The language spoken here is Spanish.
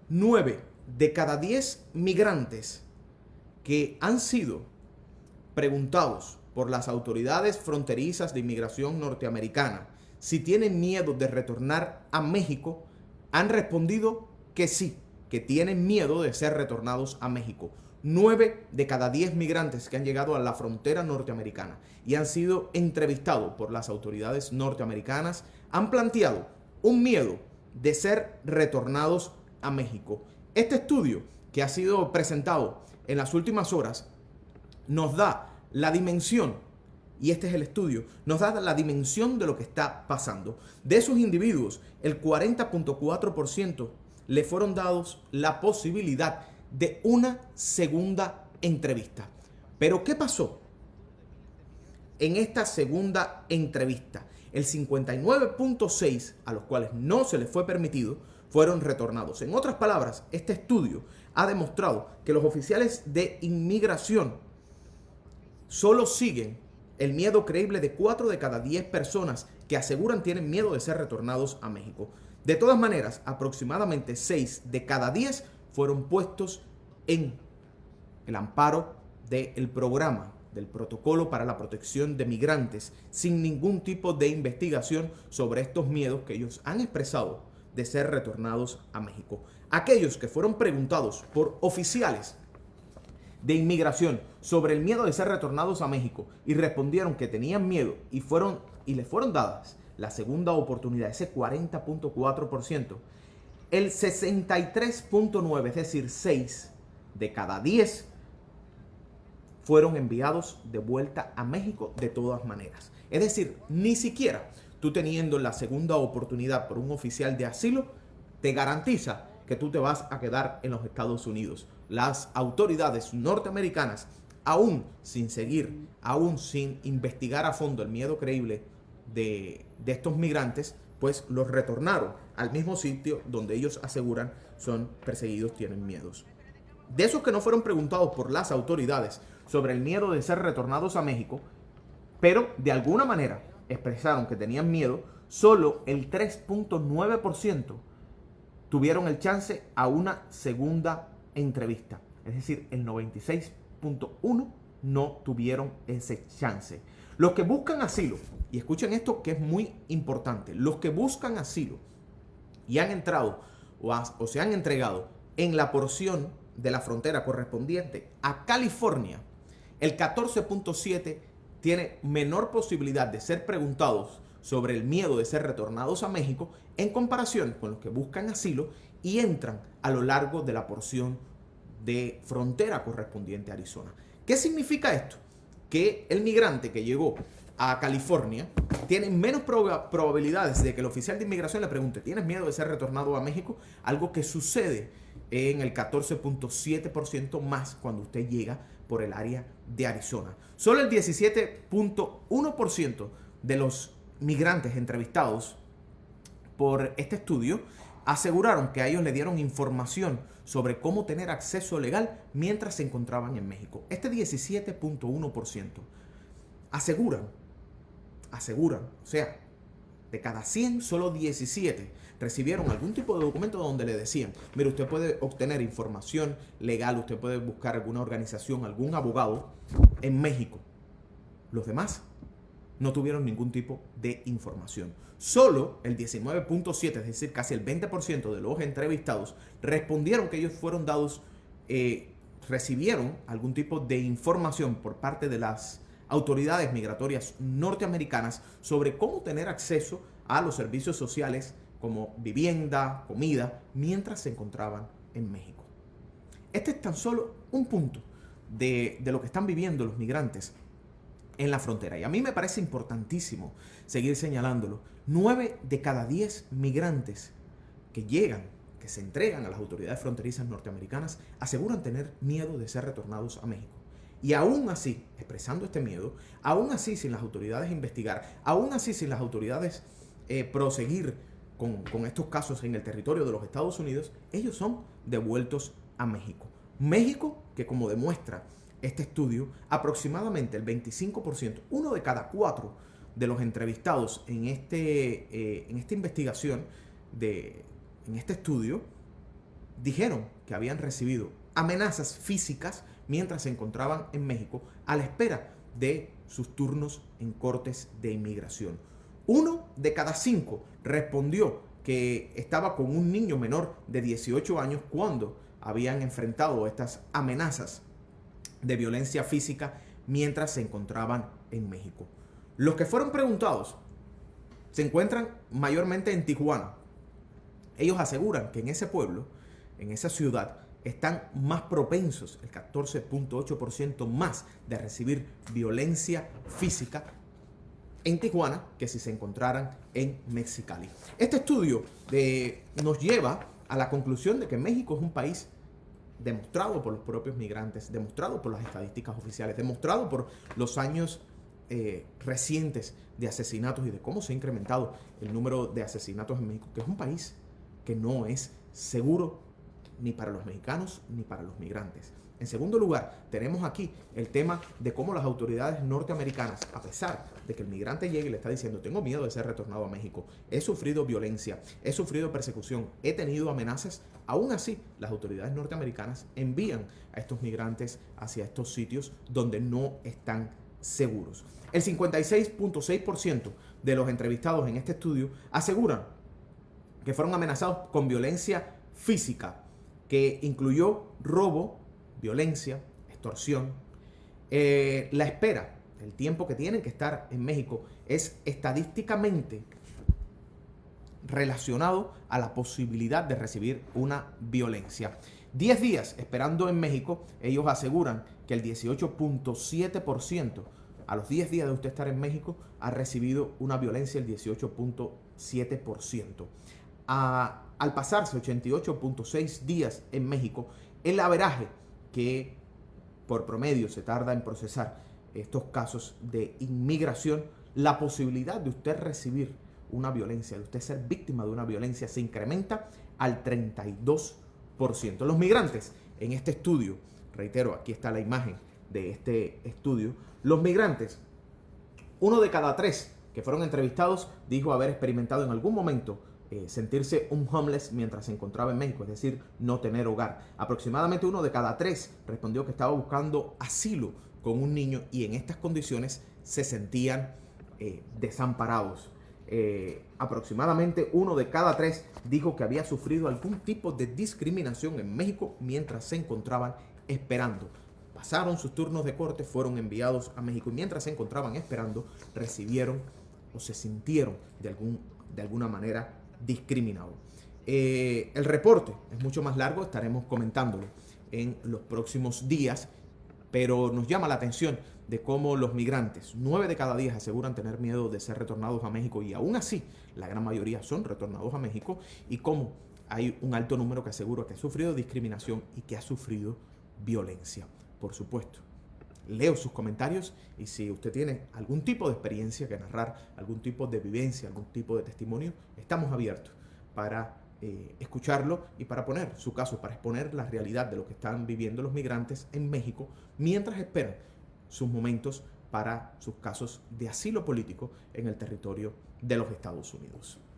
9 de cada 10 migrantes que han sido preguntados por las autoridades fronterizas de inmigración norteamericana si tienen miedo de retornar a México, han respondido que sí, que tienen miedo de ser retornados a México. 9 de cada 10 migrantes que han llegado a la frontera norteamericana y han sido entrevistados por las autoridades norteamericanas han planteado un miedo de ser retornados a México. Este estudio que ha sido presentado en las últimas horas nos da la dimensión, y este es el estudio, nos da la dimensión de lo que está pasando. De esos individuos, el 40.4% le fueron dados la posibilidad de una segunda entrevista. Pero ¿qué pasó en esta segunda entrevista? El 59.6% a los cuales no se les fue permitido fueron retornados. En otras palabras, este estudio ha demostrado que los oficiales de inmigración solo siguen el miedo creíble de 4 de cada 10 personas que aseguran tienen miedo de ser retornados a México. De todas maneras, aproximadamente 6 de cada 10 fueron puestos en el amparo del programa, del protocolo para la protección de migrantes, sin ningún tipo de investigación sobre estos miedos que ellos han expresado de ser retornados a México. Aquellos que fueron preguntados por oficiales de inmigración sobre el miedo de ser retornados a México y respondieron que tenían miedo y les fueron dadas la segunda oportunidad, ese 40.4%, el 63.9%, es decir, 6 de cada 10 fueron enviados de vuelta a México de todas maneras. Es decir, ni siquiera tú teniendo la segunda oportunidad por un oficial de asilo te garantiza que tú te vas a quedar en los Estados Unidos. Las autoridades norteamericanas, aún sin investigar a fondo el miedo creíble de estos migrantes, pues los retornaron al mismo sitio donde ellos aseguran son perseguidos, tienen miedos. De esos que no fueron preguntados por las autoridades sobre el miedo de ser retornados a México, pero de alguna manera expresaron que tenían miedo, solo el 3.9% tuvieron el chance a una segunda entrevista. Es decir, el 96.1% no tuvieron ese chance. Los que buscan asilo, y escuchen esto que es muy importante, los que buscan asilo y han entrado o se han entregado en la porción de la frontera correspondiente a California, el 14.7% tiene menor posibilidad de ser preguntados sobre el miedo de ser retornados a México en comparación con los que buscan asilo y entran a lo largo de la porción de frontera correspondiente a Arizona. ¿Qué significa esto? Que el migrante que llegó a California tiene menos probabilidades de que el oficial de inmigración le pregunte ¿tienes miedo de ser retornado a México? Algo que sucede en el 14.7% más cuando usted llega por el área de Arizona. Solo el 17.1% de los migrantes entrevistados por este estudio aseguraron que a ellos le dieron información sobre cómo tener acceso legal mientras se encontraban en México. Este 17.1% aseguran, o sea, de cada 100, solo 17 recibieron algún tipo de documento donde le decían, mire, usted puede obtener información legal, usted puede buscar alguna organización, algún abogado en México. Los demás no tuvieron ningún tipo de información. Solo el 19.7%, es decir, casi el 20% de los entrevistados respondieron que ellos fueron dados, recibieron algún tipo de información por parte de las autoridades migratorias norteamericanas sobre cómo tener acceso a los servicios sociales como vivienda, comida, mientras se encontraban en México. Este es tan solo un punto de lo que están viviendo los migrantes en la frontera. Y a mí me parece importantísimo seguir señalándolo. 9 de cada 10 migrantes que llegan, que se entregan a las autoridades fronterizas norteamericanas, aseguran tener miedo de ser retornados a México. Y aún así, expresando este miedo, aún así sin las autoridades investigar, aún así sin las autoridades proseguir con estos casos en el territorio de los Estados Unidos, ellos son devueltos a México. México, que como demuestra este estudio, aproximadamente el 25%, uno de cada 4 de los entrevistados en esta investigación, en este estudio, dijeron que habían recibido amenazas físicas mientras se encontraban en México a la espera de sus turnos en cortes de inmigración. 1 de cada 5 respondió que estaba con un niño menor de 18 años cuando habían enfrentado estas amenazas de violencia física mientras se encontraban en México. Los que fueron preguntados se encuentran mayormente en Tijuana. Ellos aseguran que en ese pueblo, en esa ciudad, están más propensos, el 14.8% más, de recibir violencia física en Tijuana que si se encontraran en Mexicali. Este estudio nos lleva a la conclusión de que México es un país demostrado por los propios migrantes, demostrado por las estadísticas oficiales, demostrado por los años recientes de asesinatos y de cómo se ha incrementado el número de asesinatos en México, que es un país que no es seguro ni para los mexicanos ni para los migrantes. En segundo lugar, tenemos aquí el tema de cómo las autoridades norteamericanas, a pesar de que el migrante llegue y le está diciendo tengo miedo de ser retornado a México, he sufrido violencia, he sufrido persecución, he tenido amenazas, aún así las autoridades norteamericanas envían a estos migrantes hacia estos sitios donde no están seguros. El 56.6% de los entrevistados en este estudio aseguran que fueron amenazados con violencia física, que incluyó robo, violencia, extorsión. La espera, el tiempo que tienen que estar en México es estadísticamente relacionado a la posibilidad de recibir una violencia. 10 días esperando en México, ellos aseguran que el 18.7% a los 10 días de usted estar en México ha recibido una violencia, el 18.7%. Al pasarse 88.6 días en México, el averaje que por promedio se tarda en procesar estos casos de inmigración, la posibilidad de usted recibir una violencia, de usted ser víctima de una violencia, se incrementa al 32%. Los migrantes en este estudio, reitero, aquí está la imagen de este estudio, los migrantes, 1 de cada 3 que fueron entrevistados dijo haber experimentado en algún momento sentirse un homeless mientras se encontraba en México, es decir, no tener hogar. Aproximadamente 1 de cada 3 respondió que estaba buscando asilo con un niño y en estas condiciones se sentían desamparados. Aproximadamente 1 de cada 3 dijo que había sufrido algún tipo de discriminación en México mientras se encontraban esperando. Pasaron sus turnos de corte, fueron enviados a México y mientras se encontraban esperando recibieron o se sintieron de alguna manera discriminados. El reporte es mucho más largo, estaremos comentándolo en los próximos días, pero nos llama la atención de cómo los migrantes, 9 de cada 10 aseguran tener miedo de ser retornados a México y aún así la gran mayoría son retornados a México, y cómo hay un alto número que asegura que ha sufrido discriminación y que ha sufrido violencia. Por supuesto, leo sus comentarios y si usted tiene algún tipo de experiencia que narrar, algún tipo de vivencia, algún tipo de testimonio, estamos abiertos para escucharlo y para poner su caso, para exponer la realidad de lo que están viviendo los migrantes en México mientras esperan sus momentos para sus casos de asilo político en el territorio de los Estados Unidos.